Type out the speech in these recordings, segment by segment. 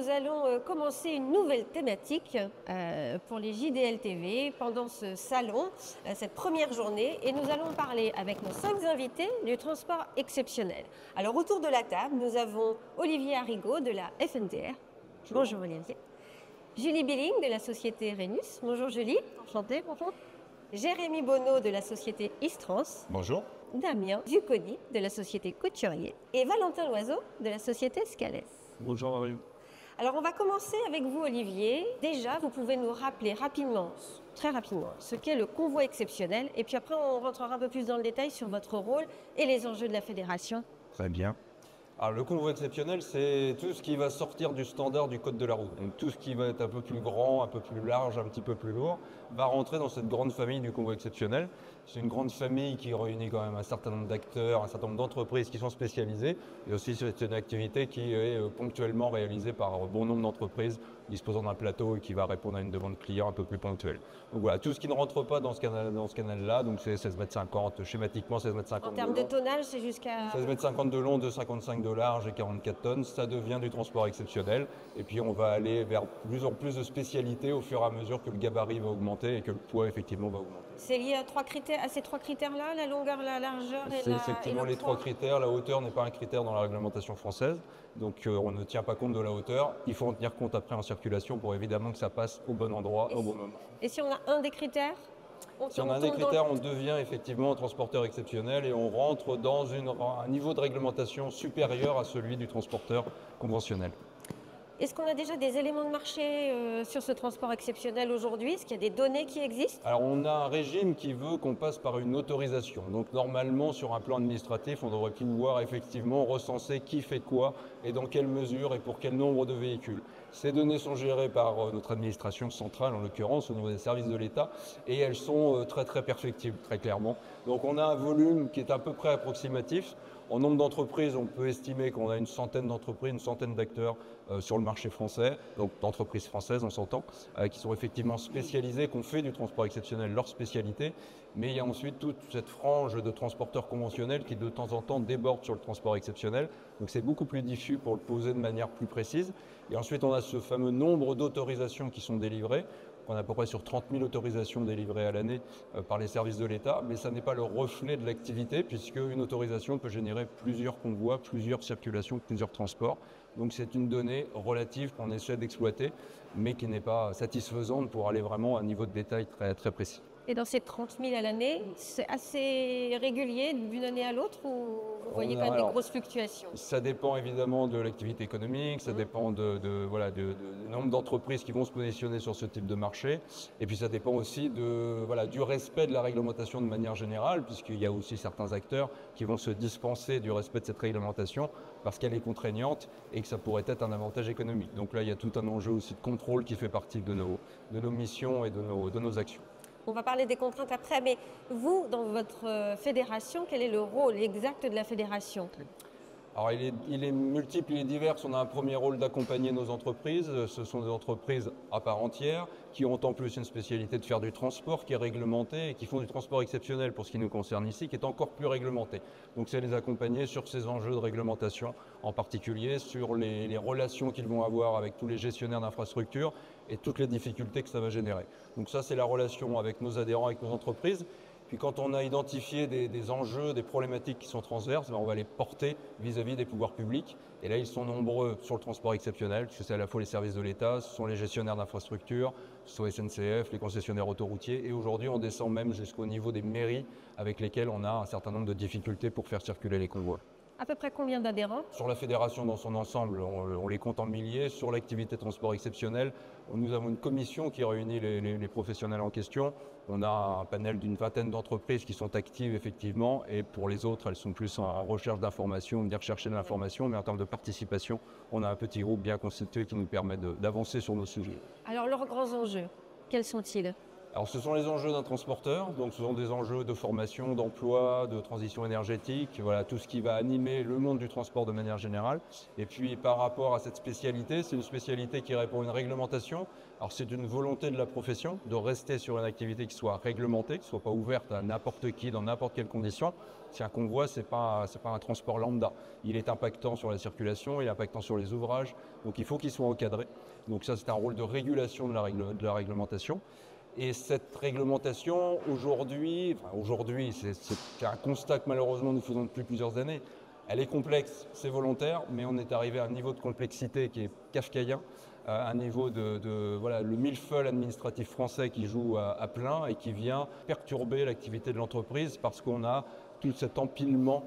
nous allons commencer une nouvelle thématique pour les JDL TV pendant ce salon, cette première journée. Et nous allons parler avec nos 5 invités du transport exceptionnel. Alors autour de la table, nous avons Olivier Arrigo de la FNTR. Bonjour Olivier. Julie Billing de la société Rhenus. Bonjour Julie. Enchantée. Bonjour. Jérémy Bonneau de la société Istrans. Bonjour. Damien Duconi de la société Couturier et Valentin Loiseau de la société Scales. Bonjour Marie. Alors on va commencer avec vous Olivier. Déjà, vous pouvez nous rappeler rapidement, très rapidement, ce qu'est le convoi exceptionnel et puis après on rentrera un peu plus dans le détail sur votre rôle et les enjeux de la fédération. Très bien. Alors le convoi exceptionnel, c'est tout ce qui va sortir du standard du code de la route. Donc tout ce qui va être un peu plus grand, un peu plus large, un petit peu plus lourd, va rentrer dans cette grande famille du convoi exceptionnel. C'est une grande famille qui réunit quand même un certain nombre d'acteurs, un certain nombre d'entreprises qui sont spécialisées. Et aussi c'est une activité qui est ponctuellement réalisée par bon nombre d'entreprises disposant d'un plateau et qui va répondre à une demande client un peu plus ponctuelle. Donc voilà, tout ce qui ne rentre pas dans ce canal-là, donc c'est 16,50 m, schématiquement 16,50 m. En termes de tonnage, c'est jusqu'à 16,50 m de long, 2,55 de large et 44 tonnes, ça devient du transport exceptionnel. Et puis on va aller vers plus en plus de spécialités au fur et à mesure que le gabarit va augmenter et que le poids effectivement va augmenter. C'est lié à ces 3 critères-là, la longueur, la largeur et C'est effectivement les 3 critères. La hauteur n'est pas un critère dans la réglementation française, donc on ne tient pas compte de la hauteur. Il faut en tenir compte après en circulation pour évidemment que ça passe au bon endroit, au bon moment. Et si on a un des critères Si on a un des critères, on devient effectivement un transporteur exceptionnel et on rentre dans un niveau de réglementation supérieur à celui du transporteur conventionnel. Est-ce qu'on a déjà des éléments de marché sur ce transport exceptionnel aujourd'hui? Est-ce qu'il y a des données qui existent? Alors on a un régime qui veut qu'on passe par une autorisation. Donc normalement sur un plan administratif, on devrait pouvoir effectivement recenser qui fait quoi et dans quelle mesure et pour quel nombre de véhicules. Ces données sont gérées par notre administration centrale en l'occurrence au niveau des services de l'État et elles sont très perfectibles très clairement. Donc on a un volume qui est à peu près approximatif. En nombre d'entreprises, on peut estimer qu'on a une centaine d'entreprises, une centaine d'acteurs sur le marché français, donc d'entreprises françaises on s'entend, qui sont effectivement spécialisées, qui ont fait du transport exceptionnel leur spécialité, mais il y a ensuite toute cette frange de transporteurs conventionnels qui de temps en temps débordent sur le transport exceptionnel, donc c'est beaucoup plus diffus pour le poser de manière plus précise. Et ensuite on a ce fameux nombre d'autorisations qui sont délivrées. On a à peu près sur 30 000 autorisations délivrées à l'année par les services de l'État, mais ça n'est pas le reflet de l'activité puisque une autorisation peut générer plusieurs convois, plusieurs circulations, plusieurs transports. Donc c'est une donnée relative qu'on essaie d'exploiter, mais qui n'est pas satisfaisante pour aller vraiment à un niveau de détail très précis. Et dans ces 30 000 à l'année, c'est assez régulier d'une année à l'autre ou vous voyez quand même des grosses fluctuations? Ça dépend évidemment de l'activité économique, ça dépend du nombre d'entreprises qui vont se positionner sur ce type de marché. Et puis ça dépend aussi du respect de la réglementation de manière générale, puisqu'il y a aussi certains acteurs qui vont se dispenser du respect de cette réglementation parce qu'elle est contraignante et que ça pourrait être un avantage économique. Donc là, il y a tout un enjeu aussi de contrôle qui fait partie de nos missions et de nos actions. On va parler des contraintes après, mais vous, dans votre fédération, quel est le rôle exact de la fédération? Alors il est multiple, il est divers. On a un premier rôle d'accompagner nos entreprises. Ce sont des entreprises à part entière qui ont en plus une spécialité de faire du transport qui est réglementé et qui font du transport exceptionnel pour ce qui nous concerne ici, qui est encore plus réglementé. Donc c'est les accompagner sur ces enjeux de réglementation, en particulier sur les relations qu'ils vont avoir avec tous les gestionnaires d'infrastructures et toutes les difficultés que ça va générer. Donc ça c'est la relation avec nos adhérents, avec nos entreprises. Puis quand on a identifié des enjeux, des problématiques qui sont transverses, on va les porter vis-à-vis des pouvoirs publics. Et là, ils sont nombreux sur le transport exceptionnel, puisque c'est à la fois les services de l'État, ce sont les gestionnaires d'infrastructures, ce sont SNCF, les concessionnaires autoroutiers. Et aujourd'hui, on descend même jusqu'au niveau des mairies avec lesquelles on a un certain nombre de difficultés pour faire circuler les convois. À peu près combien d'adhérents? Sur la fédération dans son ensemble, on les compte en milliers. Sur l'activité transport exceptionnel, nous avons une commission qui réunit les professionnels en question. On a un panel d'une vingtaine d'entreprises qui sont actives effectivement et pour les autres, elles sont plus en recherche d'informations, venir chercher de l'information. Mais en termes de participation, on a un petit groupe bien constitué qui nous permet d'avancer sur nos sujets. Alors leurs grands enjeux, quels sont-ils? Alors ce sont les enjeux d'un transporteur, donc ce sont des enjeux de formation, d'emploi, de transition énergétique, voilà, tout ce qui va animer le monde du transport de manière générale. Et puis par rapport à cette spécialité, c'est une spécialité qui répond à une réglementation. Alors c'est une volonté de la profession de rester sur une activité qui soit réglementée, qui ne soit pas ouverte à n'importe qui, dans n'importe quelle condition. Si un convoi, ce n'est pas un transport lambda. Il est impactant sur la circulation, il est impactant sur les ouvrages, donc il faut qu'il soit encadré. Donc ça, c'est un rôle de régulation de la réglementation. Et cette réglementation, aujourd'hui, c'est un constat que malheureusement nous faisons depuis plusieurs années. Elle est complexe, c'est volontaire, mais on est arrivé à un niveau de complexité qui est kafkaïen, à un niveau voilà, le millefeuille administratif français qui joue à plein et qui vient perturber l'activité de l'entreprise parce qu'on a tout cet empilement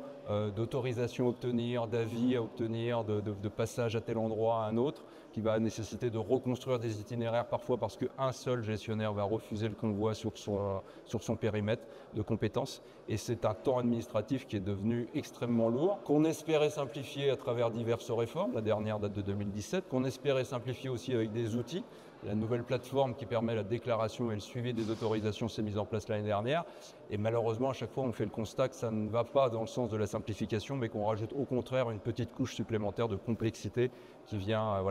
d'autorisations à obtenir, d'avis à obtenir, de passage à tel endroit à un autre, qui va nécessiter de reconstruire des itinéraires parfois parce qu'un seul gestionnaire va refuser le convoi sur son périmètre de compétences. Et c'est un temps administratif qui est devenu extrêmement lourd, qu'on espérait simplifier à travers diverses réformes. La dernière date de 2017, qu'on espérait simplifier aussi avec des outils. La nouvelle plateforme qui permet la déclaration et le suivi des autorisations s'est mise en place l'année dernière. Et malheureusement, à chaque fois, on fait le constat que ça ne va pas dans le sens de la simplification, mais qu'on rajoute au contraire une petite couche supplémentaire de complexité qui vient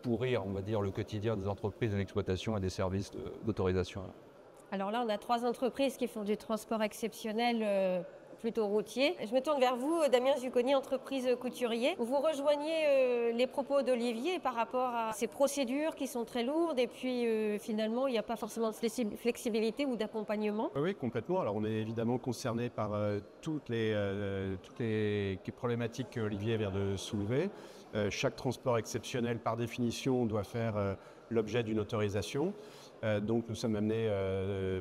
pourrir, on va dire, le quotidien des entreprises d'exploitation et des services d'autorisation. Alors là, on a 3 entreprises qui font du transport exceptionnel plutôt routier. Je me tourne vers vous, Damien Zucconi, entreprise couturier. Vous rejoignez les propos d'Olivier par rapport à ces procédures qui sont très lourdes et puis finalement, il n'y a pas forcément de flexibilité ou d'accompagnement. Oui, complètement. Alors on est évidemment concerné par toutes les problématiques qu'Olivier vient de soulever. Chaque transport exceptionnel, par définition, doit faire l'objet d'une autorisation. Donc nous sommes amenés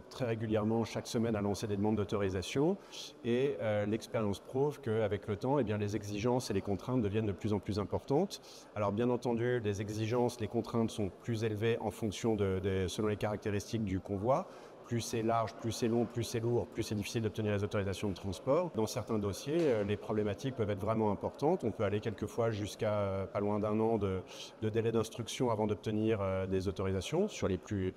très régulièrement, chaque semaine, à lancer des demandes d'autorisation. Et l'expérience prouve qu'avec le temps, eh bien, les exigences et les contraintes deviennent de plus en plus importantes. Alors bien entendu, les exigences, les contraintes sont plus élevées en fonction selon les caractéristiques du convoi. Plus c'est large, plus c'est long, plus c'est lourd, plus c'est difficile d'obtenir les autorisations de transport. Dans certains dossiers, les problématiques peuvent être vraiment importantes. On peut aller quelquefois jusqu'à pas loin d'1 an de délai d'instruction avant d'obtenir des autorisations sur les plus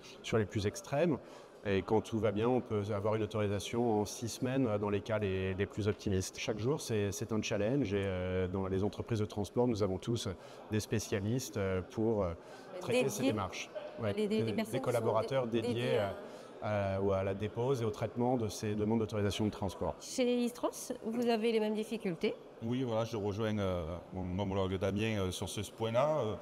extrêmes. Et quand tout va bien, on peut avoir une autorisation en 6 semaines dans les cas les plus optimistes. Chaque jour, c'est un challenge et dans les entreprises de transport, nous avons tous des spécialistes pour traiter ces démarches. Ouais, des collaborateurs dédiés à la dépose et au traitement de ces demandes d'autorisation de transport. Chez Istrans, vous avez les mêmes difficultés? Oui, voilà, je rejoins mon homologue Damien sur ce point-là.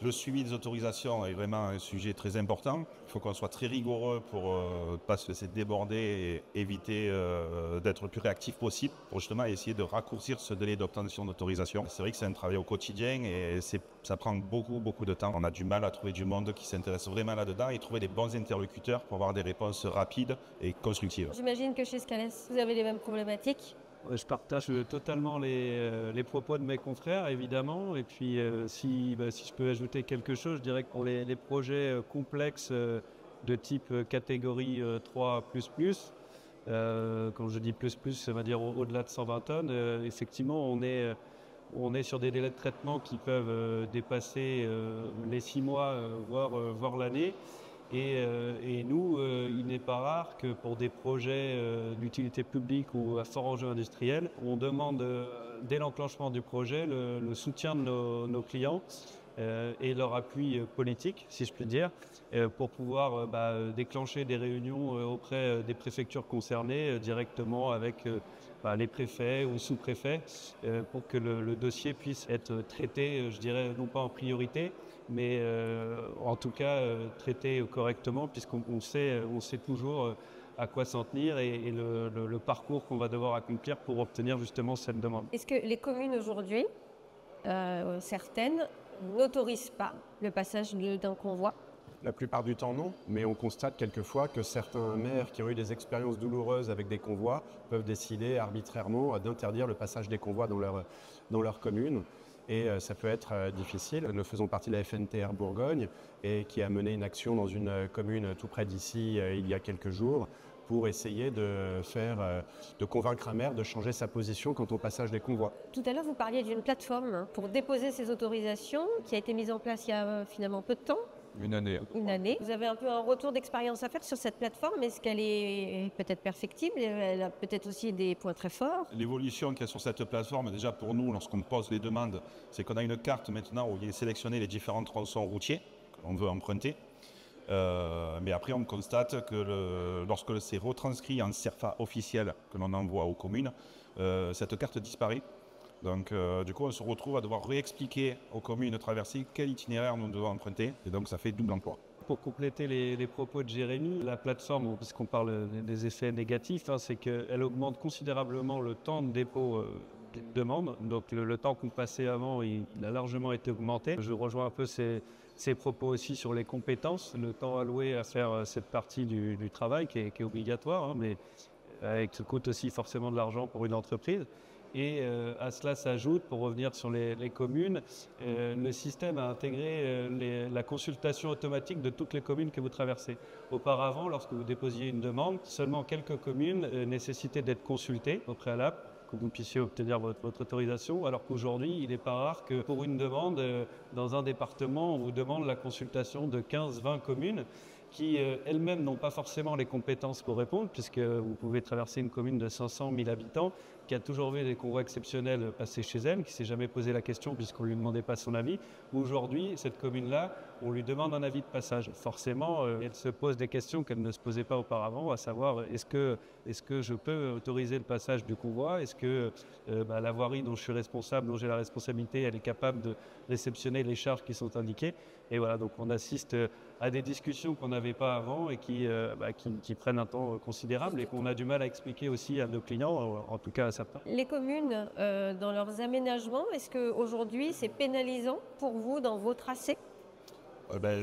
Le suivi des autorisations est vraiment un sujet très important. Il faut qu'on soit très rigoureux pour ne pas se laisser déborder et éviter d'être le plus réactif possible pour justement essayer de raccourcir ce délai d'obtention d'autorisation. C'est vrai que c'est un travail au quotidien et ça prend beaucoup de temps. On a du mal à trouver du monde qui s'intéresse vraiment là-dedans et trouver les bons interlocuteurs pour avoir des réponses rapides et constructives. J'imagine que chez Scales, vous avez les mêmes problématiques. Je partage totalement les propos de mes confrères, évidemment. Et puis, si je peux ajouter quelque chose, je dirais que pour les projets complexes de type catégorie 3++, quand je dis plus, ça veut dire au-delà de 120 tonnes, effectivement, on est sur des délais de traitement qui peuvent dépasser les 6 mois, voire l'année. Et nous, il n'est pas rare que pour des projets d'utilité publique ou à fort enjeu industriel, on demande dès l'enclenchement du projet le soutien de nos clients et leur appui politique, si je puis dire, pour pouvoir déclencher des réunions auprès des préfectures concernées directement avec les préfets ou sous-préfets pour que le dossier puisse être traité, je dirais, non pas en priorité, mais en tout cas traité correctement, puisqu'on sait toujours à quoi s'en tenir et le parcours qu'on va devoir accomplir pour obtenir justement cette demande. Est-ce que les communes aujourd'hui, certaines, n'autorisent pas le passage d'un convoi? La plupart du temps, non, mais on constate quelquefois que certains maires qui ont eu des expériences douloureuses avec des convois peuvent décider arbitrairement d'interdire le passage des convois dans leur commune. Et ça peut être difficile. Nous faisons partie de la FNTR Bourgogne et qui a mené une action dans une commune tout près d'ici il y a quelques jours pour essayer de convaincre un maire de changer sa position quant au passage des convois. Tout à l'heure, vous parliez d'une plateforme pour déposer ces autorisations qui a été mise en place il y a finalement peu de temps. Une année. Une année. Vous avez un peu un retour d'expérience à faire sur cette plateforme. Est-ce qu'elle est peut-être perfectible? Elle a peut-être aussi des points très forts. L'évolution qu'il y a sur cette plateforme, déjà pour nous, lorsqu'on pose les demandes, c'est qu'on a une carte maintenant où il est sélectionné les différents tronçons routiers que l'on veut emprunter. Mais après, on constate que lorsque c'est retranscrit en CERFA officiel que l'on envoie aux communes, cette carte disparaît. Donc, du coup, on se retrouve à devoir réexpliquer aux communes de traversée quel itinéraire nous devons emprunter. Et donc, ça fait double emploi. Pour compléter les propos de Jérémy, la plateforme, puisqu'on parle des effets négatifs, c'est qu'elle augmente considérablement le temps de dépôt des demandes. Donc le temps qu'on passait avant, il a largement été augmenté. Je rejoins un peu ces propos aussi sur les compétences, le temps alloué à faire cette partie du travail qui est obligatoire, mais qui coûte aussi forcément de l'argent pour une entreprise. Et à cela s'ajoute, pour revenir sur les communes, le système a intégré la consultation automatique de toutes les communes que vous traversez. Auparavant, lorsque vous déposiez une demande, seulement quelques communes nécessitaient d'être consultées au préalable, que vous puissiez obtenir votre autorisation, alors qu'aujourd'hui, il n'est pas rare que pour une demande, dans un département, on vous demande la consultation de 15-20 communes qui elles-mêmes n'ont pas forcément les compétences pour répondre, puisque vous pouvez traverser une commune de 500 000 habitants qui a toujours vu des convois exceptionnels passer chez elle, qui ne s'est jamais posé la question puisqu'on ne lui demandait pas son avis. Aujourd'hui, cette commune-là, on lui demande un avis de passage. Forcément, elle se pose des questions qu'elle ne se posait pas auparavant, à savoir est-ce que je peux autoriser le passage du convoi? Est-ce que la voirie dont je suis responsable, dont j'ai la responsabilité, elle est capable de réceptionner les charges qui sont indiquées? Et voilà, donc on assiste à des discussions qu'on n'avait pas avant et qui prennent un temps considérable et qu'on a du mal à expliquer aussi à nos clients, en tout cas à certains. Les communes, dans leurs aménagements, est-ce qu'aujourd'hui c'est pénalisant pour vous dans vos tracés?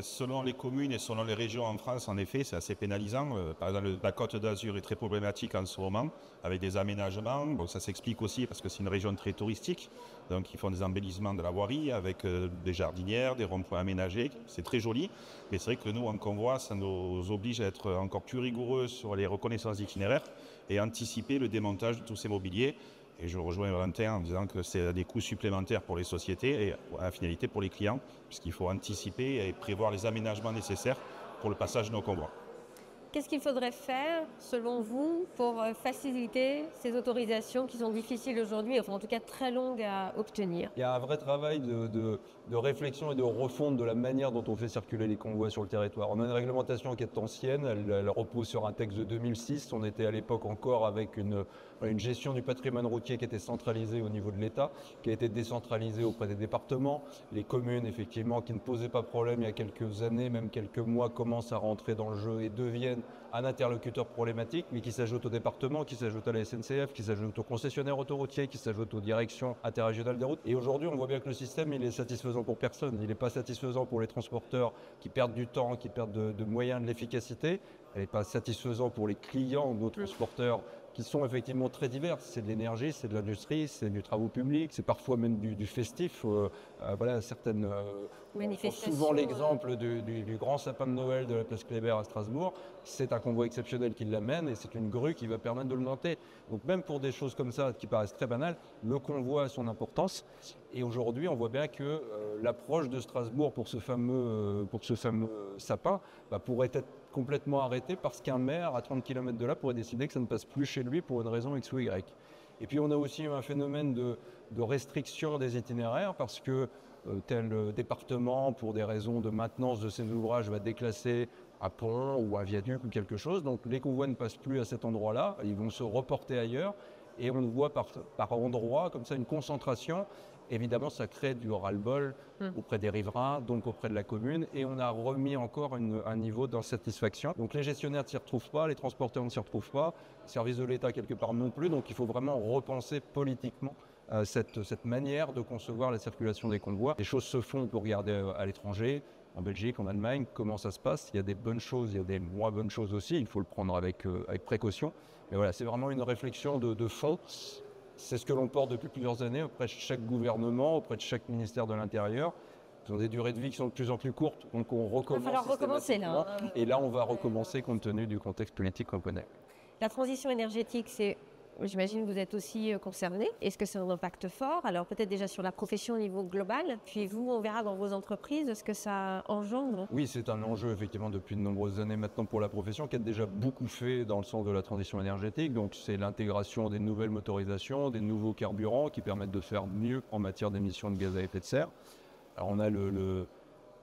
Selon les communes et selon les régions en France, en effet, c'est assez pénalisant. Par exemple, la Côte d'Azur est très problématique en ce moment, avec des aménagements. Bon, ça s'explique aussi parce que c'est une région très touristique. Donc, ils font des embellissements de la voirie avec des jardinières, des ronds-points aménagés. C'est très joli. Mais c'est vrai que nous, en convoi, ça nous oblige à être encore plus rigoureux sur les reconnaissances d'itinéraires et anticiper le démontage de tous ces mobiliers. Et je rejoins Valentin en disant que c'est des coûts supplémentaires pour les sociétés et à la finalité pour les clients, puisqu'il faut anticiper et prévoir les aménagements nécessaires pour le passage de nos convois. Qu'est-ce qu'il faudrait faire, selon vous, pour faciliter ces autorisations qui sont difficiles aujourd'hui, enfin en tout cas très longues à obtenir? Il y a un vrai travail de réflexion et de refonte de la manière dont on fait circuler les convois sur le territoire. On a une réglementation qui est ancienne, elle repose sur un texte de 2006. On était à l'époque encore avec une gestion du patrimoine routier qui était centralisée au niveau de l'État, qui a été décentralisée auprès des départements. Les communes, effectivement, qui ne posaient pas problème il y a quelques années, même quelques mois, commencent à rentrer dans le jeu et deviennent un interlocuteur problématique, mais qui s'ajoute au département, qui s'ajoute à la SNCF, qui s'ajoute aux concessionnaires autoroutiers, qui s'ajoute aux directions interrégionales des routes. Et aujourd'hui, on voit bien que le système, il est satisfaisant pour personne. Il n'est pas satisfaisant pour les transporteurs qui perdent du temps, qui perdent de moyens, de l'efficacité. Elle n'est pas satisfaisant pour les clients, nos transporteurs, qui sont effectivement très divers. C'est de l'énergie, c'est de l'industrie, c'est du travaux publics, c'est parfois même du festif. Certaines Manifestations. Souvent l'exemple du grand sapin de Noël de la place Kléber à Strasbourg, c'est un convoi exceptionnel qui l'amène et c'est une grue qui va permettre de le monter. Donc même pour des choses comme ça qui paraissent très banales, le convoi a son importance. Et aujourd'hui, on voit bien que l'approche de Strasbourg pour ce fameux sapin pourrait être complètement arrêtée parce qu'un maire à 30 km de là pourrait décider que ça ne passe plus chez lui pour une raison X ou Y. Et puis on a aussi un phénomène de restriction des itinéraires parce que tel département, pour des raisons de maintenance de ses ouvrages, va déclasser un pont ou un viaduc ou quelque chose. Donc les convois ne passent plus à cet endroit-là, ils vont se reporter ailleurs. Et on voit par endroits comme ça une concentration. Évidemment, ça crée du ras-le-bol auprès des riverains, donc auprès de la commune, et on a remis encore un niveau d'insatisfaction. Donc les gestionnaires ne s'y retrouvent pas, les transporteurs ne s'y retrouvent pas, les services de l'État quelque part non plus, donc il faut vraiment repenser politiquement cette manière de concevoir la circulation des convois. Les choses se font, on peut regarder à l'étranger, en Belgique, en Allemagne, comment ça se passe. Il y a des bonnes choses, il y a des moins bonnes choses aussi, il faut le prendre avec précaution. Mais voilà, c'est vraiment une réflexion de fond. C'est ce que l'on porte depuis plusieurs années auprès de chaque gouvernement, auprès de chaque ministère de l'Intérieur. Ils ont des durées de vie qui sont de plus en plus courtes, donc on recommence. Il va falloir recommencer là. Et là, on va recommencer compte tenu du contexte politique qu'on connaît. La transition énergétique, c'est J'imagine que vous êtes aussi concerné. Est-ce que c'est un impact fort? Alors peut-être déjà sur la profession au niveau global, puis vous, on verra dans vos entreprises ce que ça engendre. Oui, c'est un enjeu effectivement depuis de nombreuses années maintenant pour la profession qui a déjà beaucoup fait dans le sens de la transition énergétique. Donc c'est l'intégration des nouvelles motorisations, des nouveaux carburants qui permettent de faire mieux en matière d'émissions de gaz à effet de serre. Alors on a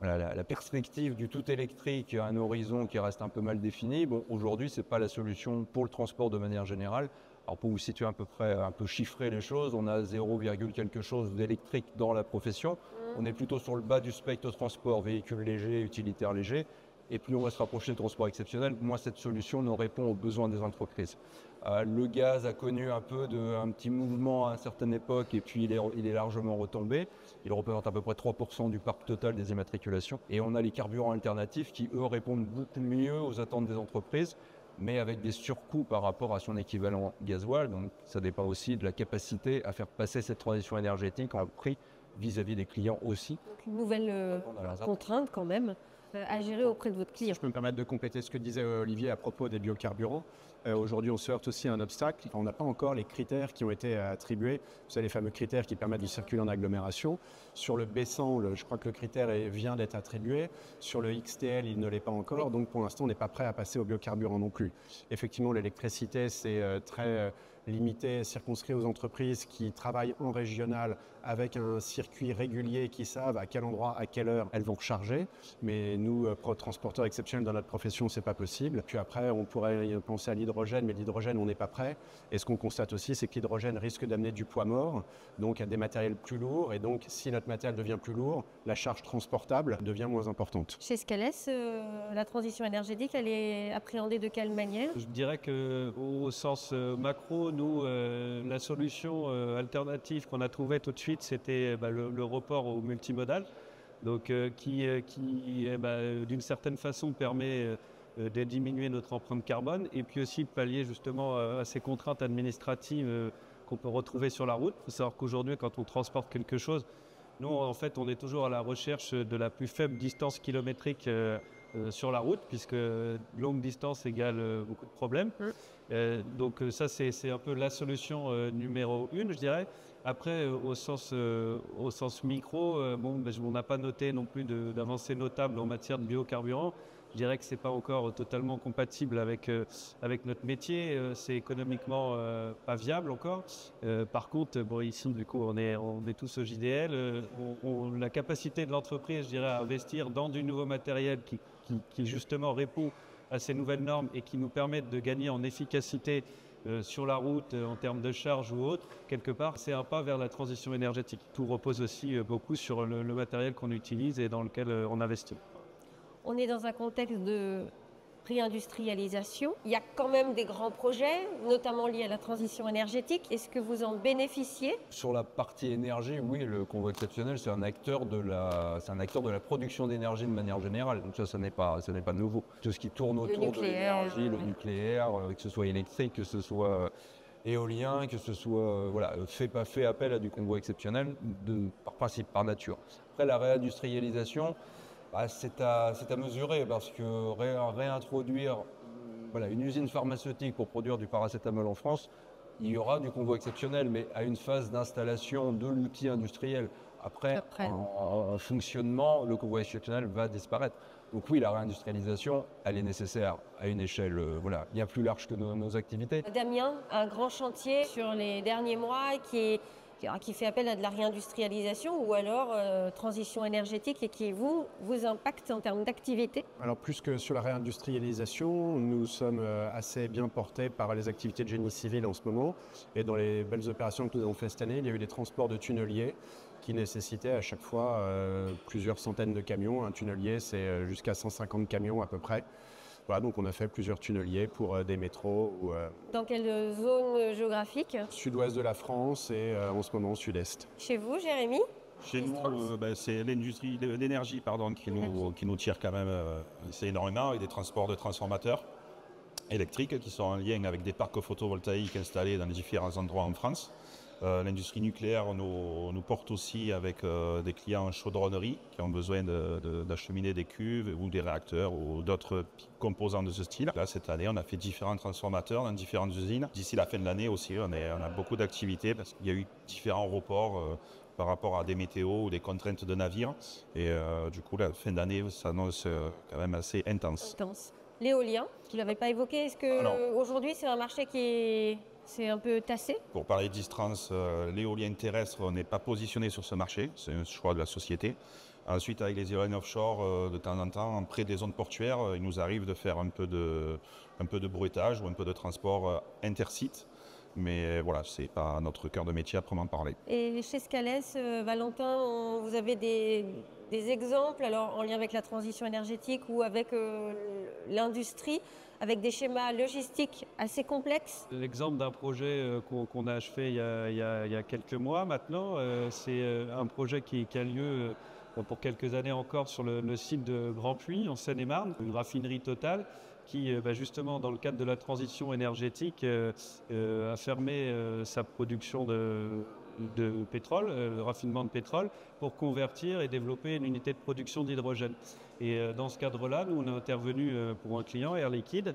voilà, la perspective du tout électrique à un horizon qui reste un peu mal défini. Bon, aujourd'hui, ce n'est pas la solution pour le transport de manière générale. Alors pour vous situer à peu près, un peu chiffrer les choses, on a 0, quelque chose d'électrique dans la profession. On est plutôt sur le bas du spectre transport, véhicules légers, utilitaires légers. Et plus on va se rapprocher du transport exceptionnel, moins cette solution nous répond aux besoins des entreprises. Le gaz a connu un petit mouvement à une certaine époque et puis il est largement retombé. Il représente à peu près 3% du parc total des immatriculations. Et on a les carburants alternatifs qui, eux, répondent beaucoup mieux aux attentes des entreprises, mais avec des surcoûts par rapport à son équivalent gasoil. Donc ça dépend aussi de la capacité à faire passer cette transition énergétique en prix vis-à-vis des clients aussi. Donc une nouvelle contrainte quand même à gérer auprès de votre client. Je peux me permettre de compléter ce que disait Olivier à propos des biocarburants. Aujourd'hui, on se heurte aussi à un obstacle. On n'a pas encore les critères qui ont été attribués. Vous savez, les fameux critères qui permettent de circuler en agglomération. Sur le B100, je crois que le critère vient d'être attribué. Sur le XTL, il ne l'est pas encore. Oui. Donc, pour l'instant, on n'est pas prêt à passer au biocarburant non plus. Effectivement, l'électricité, c'est très limité, circonscrit aux entreprises qui travaillent en régional avec un circuit régulier, qui savent à quel endroit, à quelle heure elles vont recharger. Mais nous, transporteurs exceptionnels dans notre profession, c'est pas possible. Puis après, on pourrait penser à l'hydrogène, mais l'hydrogène, on n'est pas prêt. Et ce qu'on constate aussi, c'est que l'hydrogène risque d'amener du poids mort, donc à des matériels plus lourds. Et donc, si notre matériel devient plus lourd, la charge transportable devient moins importante. Chez Scalès, la transition énergétique, elle est appréhendée de quelle manière? Je dirais qu'au sens macro, nous, la solution alternative qu'on a trouvée tout de suite, c'était le report au multimodal, donc qui d'une certaine façon permet de diminuer notre empreinte carbone et puis aussi de pallier justement à ces contraintes administratives qu'on peut retrouver sur la route. Il faut savoir qu'aujourd'hui, quand on transporte quelque chose, nous, en fait, on est toujours à la recherche de la plus faible distance kilométrique sur la route, puisque longue distance égale beaucoup de problèmes. Donc ça, c'est un peu la solution numéro 1, je dirais. Après, au sens micro, on n'a pas noté non plus d'avancées notables en matière de biocarburants. Je dirais que ce n'est pas encore totalement compatible avec notre métier. C'est économiquement pas viable encore. Par contre, ici, du coup, on est tous au JDL. La capacité de l'entreprise, je dirais, à investir dans du nouveau matériel qui justement répond à ces nouvelles normes et qui nous permettent de gagner en efficacité sur la route en termes de charge ou autre, quelque part, c'est un pas vers la transition énergétique. Tout repose aussi beaucoup sur le matériel qu'on utilise et dans lequel on investit. On est dans un contexte de réindustrialisation. Il y a quand même des grands projets, notamment liés à la transition énergétique. Est-ce que vous en bénéficiez? Sur la partie énergie, oui, le convoi exceptionnel, c'est un acteur de la production d'énergie de manière générale. Donc ça n'est pas nouveau. Tout ce qui tourne autour de l'énergie, le nucléaire, que ce soit électrique, que ce soit éolien, que ce soit fait appel à du convoi exceptionnel par principe, par nature. Après, la réindustrialisation, c'est à mesurer parce que réintroduire une usine pharmaceutique pour produire du paracétamol en France, il y aura du convoi exceptionnel, mais à une phase d'installation de l'outil industriel. Après. En fonctionnement, le convoi exceptionnel va disparaître. Donc oui, la réindustrialisation, elle est nécessaire à une échelle bien plus large que nos activités. Damien, un grand chantier sur les derniers mois qui fait appel à de la réindustrialisation ou alors transition énergétique et qui vous impacte en termes d'activité? Alors plus que sur la réindustrialisation, nous sommes assez bien portés par les activités de génie civil en ce moment. Et dans les belles opérations que nous avons faites cette année, il y a eu des transports de tunneliers qui nécessitaient à chaque fois plusieurs centaines de camions. Un tunnelier, c'est jusqu'à 150 camions à peu près. Voilà, donc on a fait plusieurs tunneliers pour des métros. Dans quelle zone géographique? Sud-ouest de la France et en ce moment sud-est. Chez vous, Jérémy? Chez nous, c'est l'énergie qui nous tire quand même c'est énormément, avec des transports de transformateurs électriques qui sont en lien avec des parcs photovoltaïques installés dans les différents endroits en France. L'industrie nucléaire nous porte aussi avec des clients en chaudronnerie qui ont besoin d'acheminer des cuves ou des réacteurs ou d'autres composants de ce style. Là, cette année, on a fait différents transformateurs dans différentes usines. D'ici la fin de l'année aussi, on a beaucoup d'activités parce qu'il y a eu différents reports par rapport à des météos ou des contraintes de navires. Et du coup, la fin d'année s'annonce quand même assez intense. L'éolien, tu ne l'avais pas évoqué, est-ce qu'aujourd'hui c'est un marché c'est un peu tassé? Pour parler d'Istrans, l'éolien terrestre, on n'est pas positionné sur ce marché, c'est un choix de la société. Ensuite, avec les éoliennes offshore, de temps en temps, près des zones portuaires, il nous arrive de faire un peu de bruitage ou un peu de transport intersites. Mais voilà, ce n'est pas notre cœur de métier à proprement parler. Et chez Scales, Valentin, vous avez des exemples alors, en lien avec la transition énergétique ou avec l'industrie, avec des schémas logistiques assez complexes? L'exemple d'un projet qu'on a achevé il y a quelques mois maintenant, c'est un projet qui a lieu pour quelques années encore sur le site de Grand Puy, en Seine-et-Marne, une raffinerie totale qui, justement, dans le cadre de la transition énergétique, a fermé sa production de pétrole, le raffinement de pétrole, pour convertir et développer une unité de production d'hydrogène. Et dans ce cadre-là, nous, on est intervenu pour un client, Air Liquide,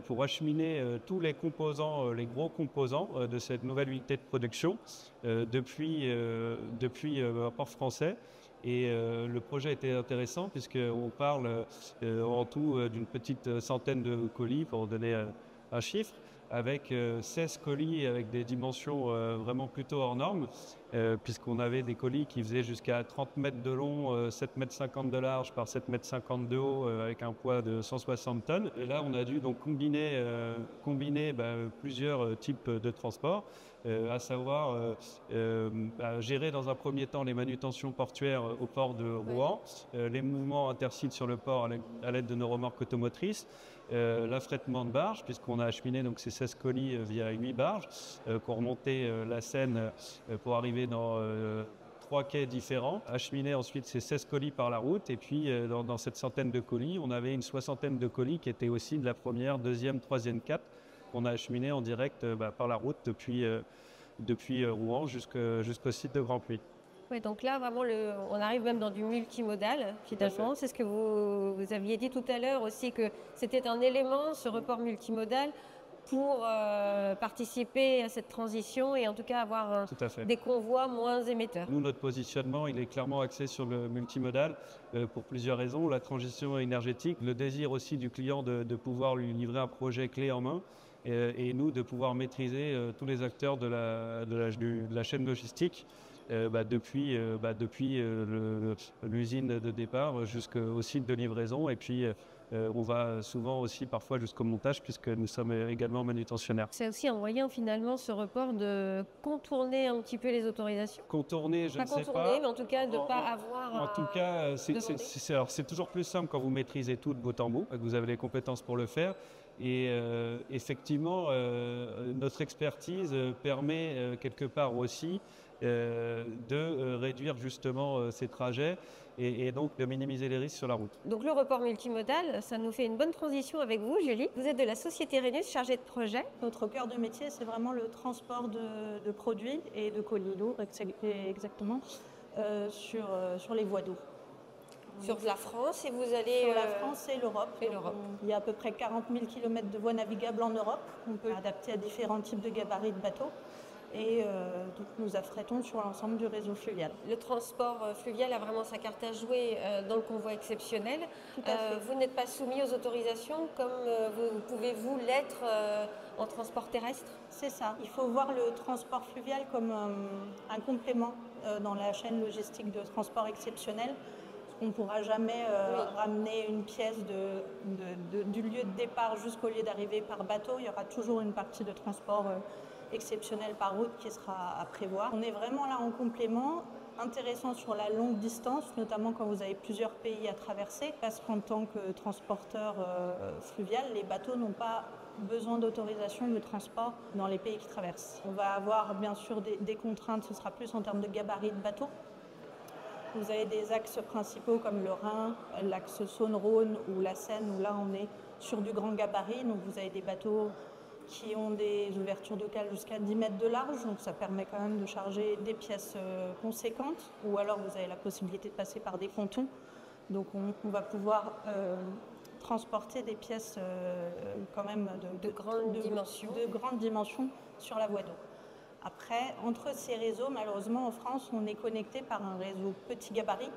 pour acheminer tous les composants, les gros composants de cette nouvelle unité de production depuis un port français. Et le projet était intéressant puisqu'on parle en tout d'une petite centaine de colis, pour donner un chiffre, avec 16 colis avec des dimensions vraiment plutôt hors normes, puisqu'on avait des colis qui faisaient jusqu'à 30 mètres de long, 7,50 m de large par 7,50 m de haut, avec un poids de 160 tonnes. Et là, on a dû donc combiner plusieurs types de transports, à savoir gérer dans un premier temps les manutentions portuaires au port de Rouen, les mouvements intercites sur le port à l'aide de nos remorques automotrices, l'affrètement de barges, puisqu'on a acheminé donc ces 16 colis via 8 barges qui ont remonté la Seine pour arriver dans 3 quais différents, acheminer ensuite ces 16 colis par la route, et puis dans cette centaine de colis, on avait une soixantaine de colis qui étaient aussi de la première, deuxième, troisième cap, qu'on a acheminé en direct par la route depuis Rouen jusqu'au site de Grand Puy. Oui, donc là, vraiment, on arrive même dans du multimodal, finalement. C'est ce que vous aviez dit tout à l'heure aussi, que c'était un élément, ce report multimodal, pour participer à cette transition et en tout cas avoir des convois moins émetteurs. Nous, notre positionnement, il est clairement axé sur le multimodal pour plusieurs raisons. La transition énergétique, le désir aussi du client de pouvoir lui livrer un projet clé en main, et nous de pouvoir maîtriser tous les acteurs de la chaîne logistique. Depuis l'usine de départ jusqu'au site de livraison, et puis on va souvent aussi parfois jusqu'au montage, puisque nous sommes également manutentionnaires. C'est aussi un moyen finalement, ce report, de contourner un petit peu les autorisations? Contourner, je ne sais pas. Pas contourner, mais en tout cas de ne pas avoir... En tout cas, c'est toujours plus simple quand vous maîtrisez tout de bout en bout, que vous avez les compétences pour le faire. Et effectivement, notre expertise permet quelque part aussi de réduire justement ces trajets et donc de minimiser les risques sur la route. Donc le report multimodal, ça nous fait une bonne transition avec vous, Julie. Vous êtes de la société Rhenus, chargée de projet. Notre cœur de métier, c'est vraiment le transport de produits et de colis lourds, exactement, sur les voies d'eau. Sur la France, et vous allez... Sur la France et l'Europe. Il y a à peu près 40 000 km de voies navigables en Europe. On peut adapter à différents types de gabarits de bateaux. Et donc nous affrétons sur l'ensemble du réseau fluvial. Le transport fluvial a vraiment sa carte à jouer dans le convoi exceptionnel. Tout à fait. Vous n'êtes pas soumis aux autorisations comme pouvez-vous l'être en transport terrestre? C'est ça. Il faut voir le transport fluvial comme un complément dans la chaîne logistique de transport exceptionnel. On ne pourra jamais ramener une pièce du lieu de départ jusqu'au lieu d'arrivée par bateau. Il y aura toujours une partie de transport exceptionnel par route qui sera à prévoir. On est vraiment là en complément, intéressant sur la longue distance, notamment quand vous avez plusieurs pays à traverser, parce qu'en tant que transporteur fluvial, les bateaux n'ont pas besoin d'autorisation de transport dans les pays qui traversent. On va avoir bien sûr des contraintes, ce sera plus en termes de gabarit de bateau. Vous avez des axes principaux comme le Rhin, l'axe Saône-Rhône ou la Seine, où là on est sur du grand gabarit, donc vous avez des bateaux qui ont des ouvertures de cale jusqu'à 10 mètres de large, donc ça permet quand même de charger des pièces conséquentes, ou alors vous avez la possibilité de passer par des pontons, donc on va pouvoir transporter des pièces quand même de grandes dimensions sur la voie d'eau. Après, entre ces réseaux, malheureusement en France, on est connecté par un réseau petit gabarit,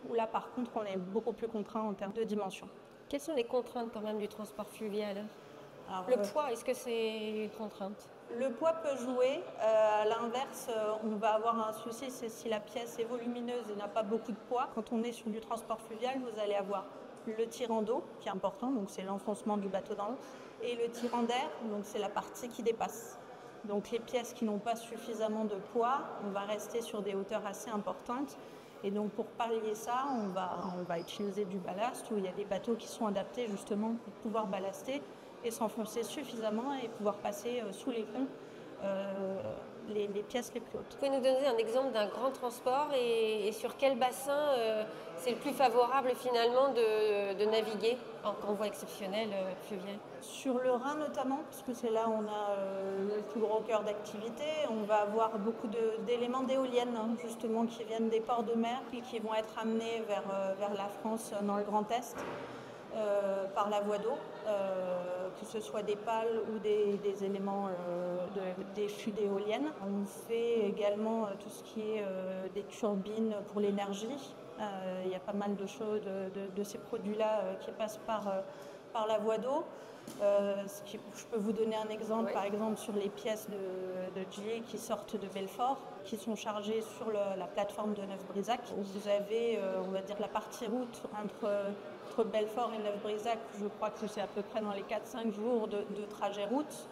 où là par contre on est beaucoup plus contraint en termes de dimensions. Quelles sont les contraintes quand même du transport fluvial? Alors, le poids, est-ce que c'est une contrainte? Le poids peut jouer. À l'inverse, on va avoir un souci, c'est si la pièce est volumineuse et n'a pas beaucoup de poids. Quand on est sur du transport fluvial, vous allez avoir le tirant d'eau, qui est important, donc c'est l'enfoncement du bateau dans l'eau, et le tirant d'air, donc c'est la partie qui dépasse. Donc les pièces qui n'ont pas suffisamment de poids, on va rester sur des hauteurs assez importantes. Et donc pour pallier ça, on va utiliser du ballast, où il y a des bateaux qui sont adaptés justement pour pouvoir ballaster et s'enfoncer suffisamment et pouvoir passer sous les ponts les pièces les plus hautes. Vous pouvez nous donner un exemple d'un grand transport et sur quel bassin c'est le plus favorable finalement de naviguer en voie exceptionnelle fluviale? Sur le Rhin notamment, puisque c'est là où on a le plus gros cœur d'activité, on va avoir beaucoup d'éléments d'éoliennes justement qui viennent des ports de mer et qui vont être amenés vers la France dans le Grand Est. Par la voie d'eau, que ce soit des pales ou des éléments des fûts d'éoliennes. On fait également tout ce qui est des turbines pour l'énergie. Il y a pas mal de choses de ces produits-là qui passent par la voie d'eau. Je peux vous donner un exemple, par exemple sur les pièces de GIE qui sortent de Belfort, qui sont chargées sur la plateforme de Neuf-Brisach. Vous avez, on va dire, la partie route entre Belfort et Neuf-Brisach, je crois que c'est à peu près dans les 4-5 jours de trajet route,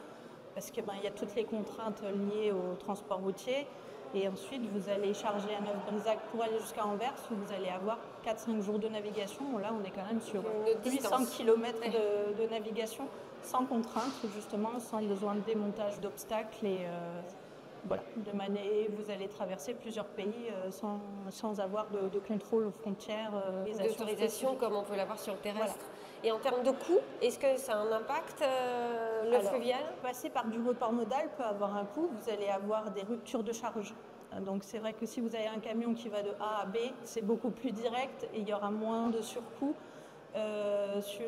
parce qu'il y a toutes les contraintes liées au transport routier. Et ensuite, vous allez charger à Neuf-Brisach pour aller jusqu'à Anvers, où vous allez avoir 4-5 jours de navigation. Bon, là, on est quand même sur 800 km de navigation, sans contrainte, justement, sans besoin de démontage d'obstacles. Et voilà, de manière, vous allez traverser plusieurs pays sans avoir de contrôle aux frontières. D'autorisation comme on peut l'avoir sur le terrestre. Voilà. Et en termes de coût, est-ce que ça a un impact, fluvial? Passer par du report modal peut avoir un coût. Vous allez avoir des ruptures de charge. Donc c'est vrai que si vous avez un camion qui va de A à B, c'est beaucoup plus direct et il y aura moins de surcoût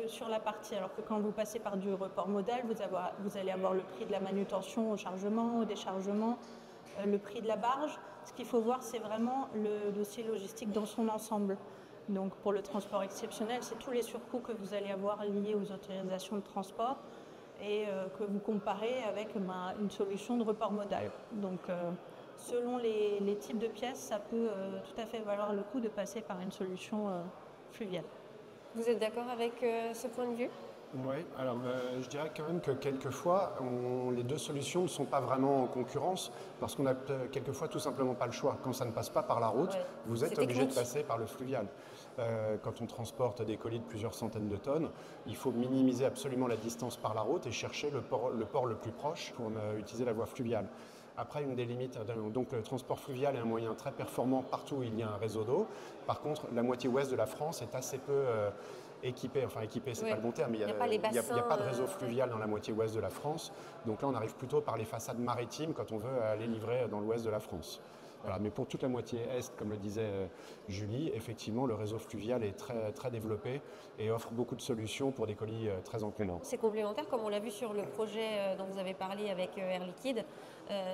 sur la partie. Alors que quand vous passez par du report modal, vous allez avoir le prix de la manutention au chargement, au déchargement, le prix de la barge. Ce qu'il faut voir, c'est vraiment le dossier logistique dans son ensemble. Donc pour le transport exceptionnel, c'est tous les surcoûts que vous allez avoir liés aux autorisations de transport et que vous comparez avec une solution de report modal. Donc selon les types de pièces, ça peut tout à fait valoir le coup de passer par une solution fluviale. Vous êtes d'accord avec ce point de vue? Oui, alors je dirais quand même que quelquefois, les deux solutions ne sont pas vraiment en concurrence parce qu'on n'a quelquefois tout simplement pas le choix. Quand ça ne passe pas par la route, vous êtes obligé de passer par le fluvial. Quand on transporte des colis de plusieurs centaines de tonnes, il faut minimiser absolument la distance par la route et chercher le port le plus proche pour utiliser la voie fluviale. Après, une des limites, donc le transport fluvial est un moyen très performant partout où il y a un réseau d'eau. Par contre, la moitié ouest de la France est assez peu équipée, enfin équipée, c'est pas le bon terme, mais il n'y a pas de réseau fluvial dans la moitié ouest de la France. Donc là, on arrive plutôt par les façades maritimes quand on veut aller livrer dans l'ouest de la France. Voilà, mais pour toute la moitié est, comme le disait Julie, effectivement, le réseau fluvial est très, très développé et offre beaucoup de solutions pour des colis très encombrants. C'est complémentaire, comme on l'a vu sur le projet dont vous avez parlé avec Air Liquide.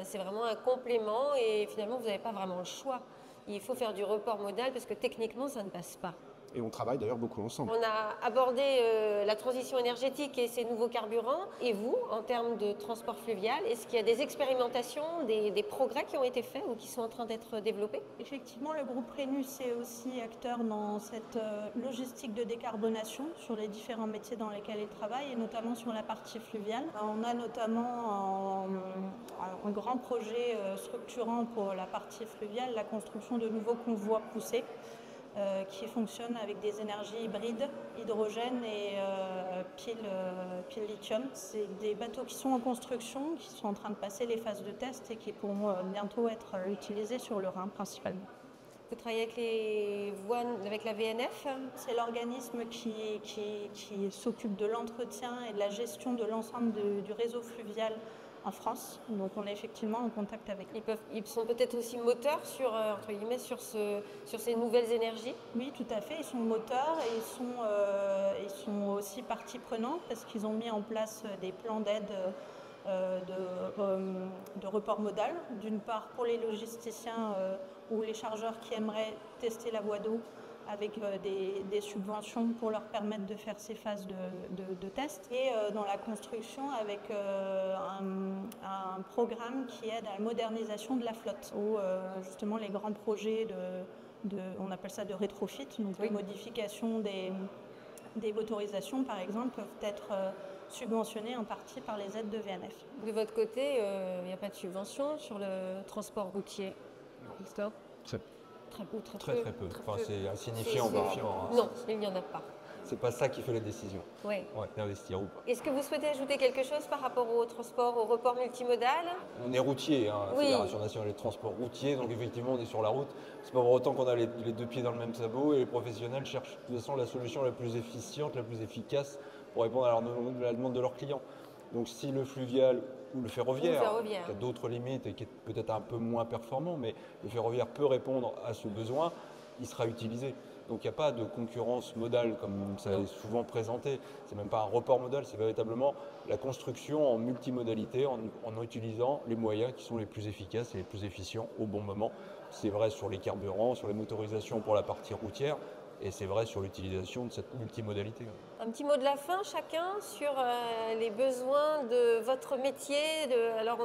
C'est vraiment un complément et finalement, vous n'avez pas vraiment le choix. Il faut faire du report modal parce que techniquement, ça ne passe pas. Et on travaille d'ailleurs beaucoup ensemble. On a abordé la transition énergétique et ses nouveaux carburants. Et vous, en termes de transport fluvial, est-ce qu'il y a des expérimentations, des progrès qui ont été faits ou qui sont en train d'être développés? Effectivement, le groupe Rhenus est aussi acteur dans cette logistique de décarbonation sur les différents métiers dans lesquels il travaille et notamment sur la partie fluviale. On a notamment un grand projet structurant pour la partie fluviale, la construction de nouveaux convois poussés. Qui fonctionnent avec des énergies hybrides, hydrogène et pile lithium. C'est des bateaux qui sont en construction, qui sont en train de passer les phases de test et qui pourront bientôt être utilisés sur le Rhin principalement. Vous travaillez avec la VNF? C'est l'organisme qui s'occupe de l'entretien et de la gestion de l'ensemble du réseau fluvial en France. Donc on est effectivement en contact avec eux. Ils sont peut-être aussi moteurs entre guillemets, sur ces nouvelles énergies? Oui, tout à fait. Ils sont moteurs et ils sont aussi partie prenante parce qu'ils ont mis en place des plans d'aide de report modal. D'une part pour les logisticiens ou les chargeurs qui aimeraient tester la voie d'eau avec des subventions pour leur permettre de faire ces phases de test. Et dans la construction avec un programme qui aide à la modernisation de la flotte, où justement les grands projets on appelle ça de rétrofit, donc de modification des motorisations par exemple, peuvent être subventionnés en partie par les aides de VNF. De votre côté, il n'y a pas de subvention sur le transport routier, Christophe? Très peu. Enfin, c'est insignifiant. Non, il n'y en a pas. C'est pas ça qui fait la décision. Oui. Ouais, d'investir ou pas. Est-ce que vous souhaitez ajouter quelque chose par rapport au transport, au report multimodal? On est routier, la Oui. Fédération nationale des transports routiers, donc effectivement on est sur la route. C'est pas pour autant qu'on a les deux pieds dans le même sabot et les professionnels cherchent de toute façon la solution la plus efficiente, la plus efficace pour répondre à la demande de leurs clients. Donc si le fluvial ou le ferroviaire, qui a d'autres limites et qui est peut-être un peu moins performant, mais le ferroviaire peut répondre à ce besoin, il sera utilisé. Donc il n'y a pas de concurrence modale comme ça est souvent présenté. C'est même pas un report modal, c'est véritablement la construction en multimodalité, en utilisant les moyens qui sont les plus efficaces et les plus efficients au bon moment. C'est vrai sur les carburants, sur les motorisations pour la partie routière, et c'est vrai sur l'utilisation de cette multimodalité. Un petit mot de la fin, chacun, sur les besoins de votre métier. Alors,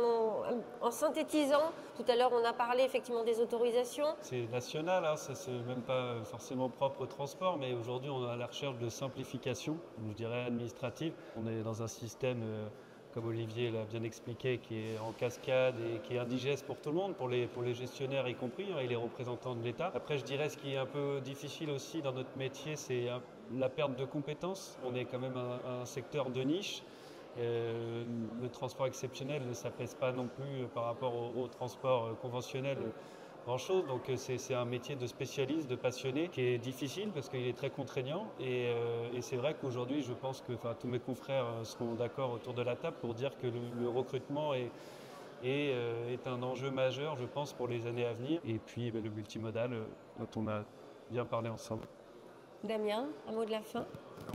en synthétisant, tout à l'heure, on a parlé effectivement des autorisations. C'est national, ça c'est même pas forcément propre au transport, mais aujourd'hui on est à la recherche de simplification, je dirais administrative. On est dans un système, comme Olivier l'a bien expliqué, qui est en cascade et qui est indigeste pour tout le monde, pour les gestionnaires y compris, et les représentants de l'État. Après, je dirais ce qui est un peu difficile aussi dans notre métier, c'est la perte de compétences. On est quand même un secteur de niche. Le transport exceptionnel, ça ne pèse pas non plus par rapport au transport conventionnel grand-chose. Donc c'est un métier de spécialiste, de passionné, qui est difficile parce qu'il est très contraignant. Et c'est vrai qu'aujourd'hui, je pense que tous mes confrères seront d'accord autour de la table pour dire que le recrutement est un enjeu majeur, je pense, pour les années à venir. Et puis le multimodal, dont on a bien parlé ensemble. Damien, un mot de la fin?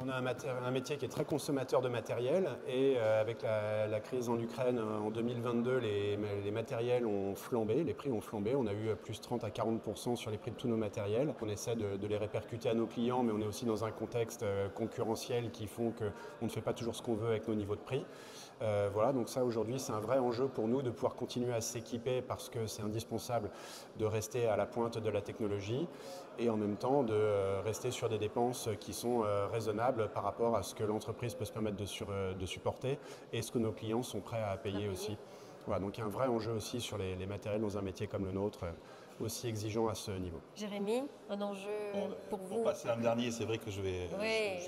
On a un métier qui est très consommateur de matériel et avec la crise en Ukraine en 2022, les matériels ont flambé, les prix ont flambé. On a eu plus 30 à 40% sur les prix de tous nos matériels. On essaie de les répercuter à nos clients, mais on est aussi dans un contexte concurrentiel qui font qu'on ne fait pas toujours ce qu'on veut avec nos niveaux de prix. Voilà, donc ça aujourd'hui c'est un vrai enjeu pour nous de pouvoir continuer à s'équiper parce que c'est indispensable de rester à la pointe de la technologie et en même temps de rester sur des dépenses qui sont raisonnables par rapport à ce que l'entreprise peut se permettre de supporter et ce que nos clients sont prêts à payer aussi. Voilà, donc il y a un vrai enjeu aussi sur les matériels dans un métier comme le nôtre, aussi exigeant à ce niveau. Jérémy, un enjeu pour vous? Pour passer un dernier, c'est vrai que je vais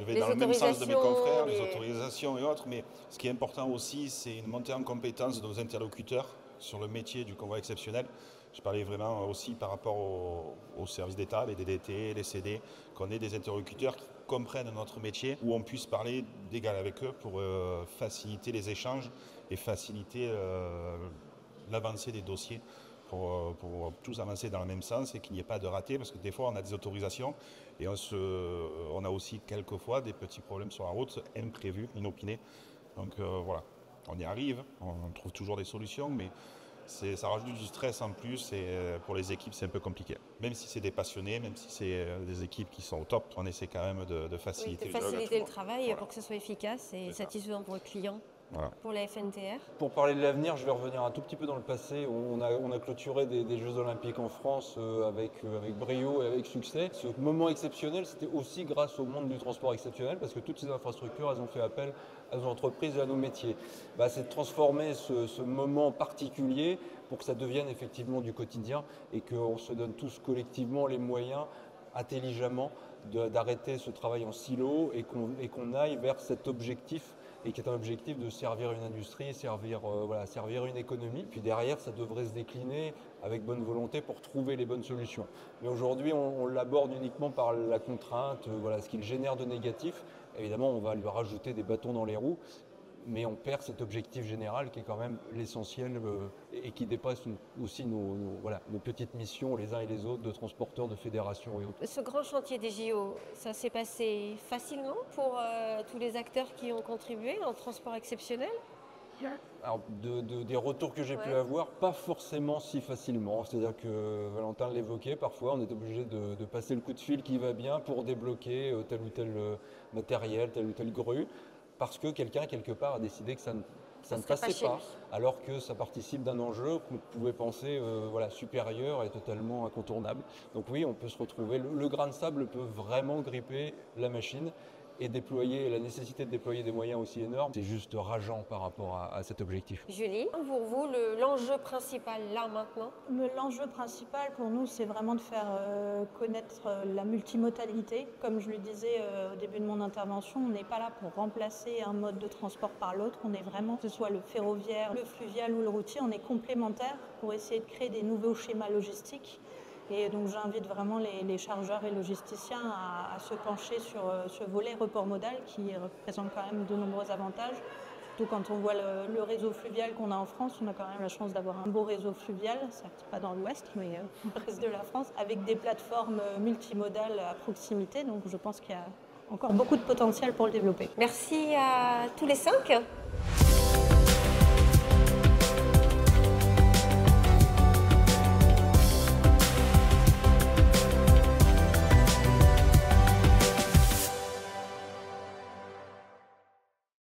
les dans le même sens de mes confrères, les les autorisations et autres, mais ce qui est important aussi, c'est une montée en compétence de nos interlocuteurs sur le métier du convoi exceptionnel. Je parlais vraiment aussi par rapport aux services d'État, les DDT, les CD, qu'on ait des interlocuteurs qui comprennent notre métier, où on puisse parler d'égal avec eux pour faciliter les échanges et faciliter l'avancée des dossiers. Pour tous avancer dans le même sens et qu'il n'y ait pas de raté, parce que des fois on a des autorisations et on a aussi quelquefois des petits problèmes sur la route, imprévus, inopinés. Donc voilà, on y arrive, on trouve toujours des solutions, mais ça rajoute du stress en plus et pour les équipes c'est un peu compliqué. Même si c'est des passionnés, même si c'est des équipes qui sont au top, on essaie quand même de faciliter, le travail pour que ce soit efficace et satisfaisant pour le client. Voilà. Pour la FNTR. Pour parler de l'avenir, je vais revenir un tout petit peu dans le passé. On a clôturé des Jeux Olympiques en France avec brio et avec succès. Ce moment exceptionnel, c'était aussi grâce au monde du transport exceptionnel parce que toutes ces infrastructures, elles ont fait appel à nos entreprises et à nos métiers. C'est de transformer ce moment particulier pour que ça devienne effectivement du quotidien et qu'on se donne tous collectivement les moyens intelligemment d'arrêter ce travail en silo et qu'on aille vers cet objectif, et qui est un objectif de servir une industrie, servir une économie. Puis derrière, ça devrait se décliner avec bonne volonté pour trouver les bonnes solutions. Mais aujourd'hui, on l'aborde uniquement par la contrainte, ce qu'il génère de négatif. Évidemment, on va lui rajouter des bâtons dans les roues, mais on perd cet objectif général qui est quand même l'essentiel et qui dépasse aussi nos petites missions les uns et les autres de transporteurs, de fédérations et autres. Ce grand chantier des JO, ça s'est passé facilement pour tous les acteurs qui ont contribué en transport exceptionnel? Alors, des retours que j'ai pu avoir, pas forcément si facilement. C'est-à-dire que Valentin l'évoquait, parfois on est obligé de passer le coup de fil qui va bien pour débloquer tel ou tel matériel, telle ou telle grue, parce que quelqu'un, quelque part, a décidé que ça ne passait pas, alors que ça participe d'un enjeu qu'on pouvait penser supérieur et totalement incontournable. Donc oui, on peut se retrouver, le grain de sable peut vraiment gripper la machine, et la nécessité de déployer des moyens aussi énormes, c'est juste rageant par rapport à cet objectif. Julie, pour vous, l'enjeu principal là maintenant? L'enjeu principal pour nous, c'est vraiment de faire connaître la multimodalité. Comme je le disais au début de mon intervention, on n'est pas là pour remplacer un mode de transport par l'autre. On est vraiment, que ce soit le ferroviaire, le fluvial ou le routier, on est complémentaires pour essayer de créer des nouveaux schémas logistiques. Et donc j'invite vraiment les chargeurs et logisticiens à se pencher sur ce volet report modal qui représente quand même de nombreux avantages. Surtout quand on voit le réseau fluvial qu'on a en France, on a quand même la chance d'avoir un beau réseau fluvial, certes pas dans l'ouest, mais dans le reste de la France, avec des plateformes multimodales à proximité. Donc je pense qu'il y a encore beaucoup de potentiel pour le développer. Merci à tous les 5.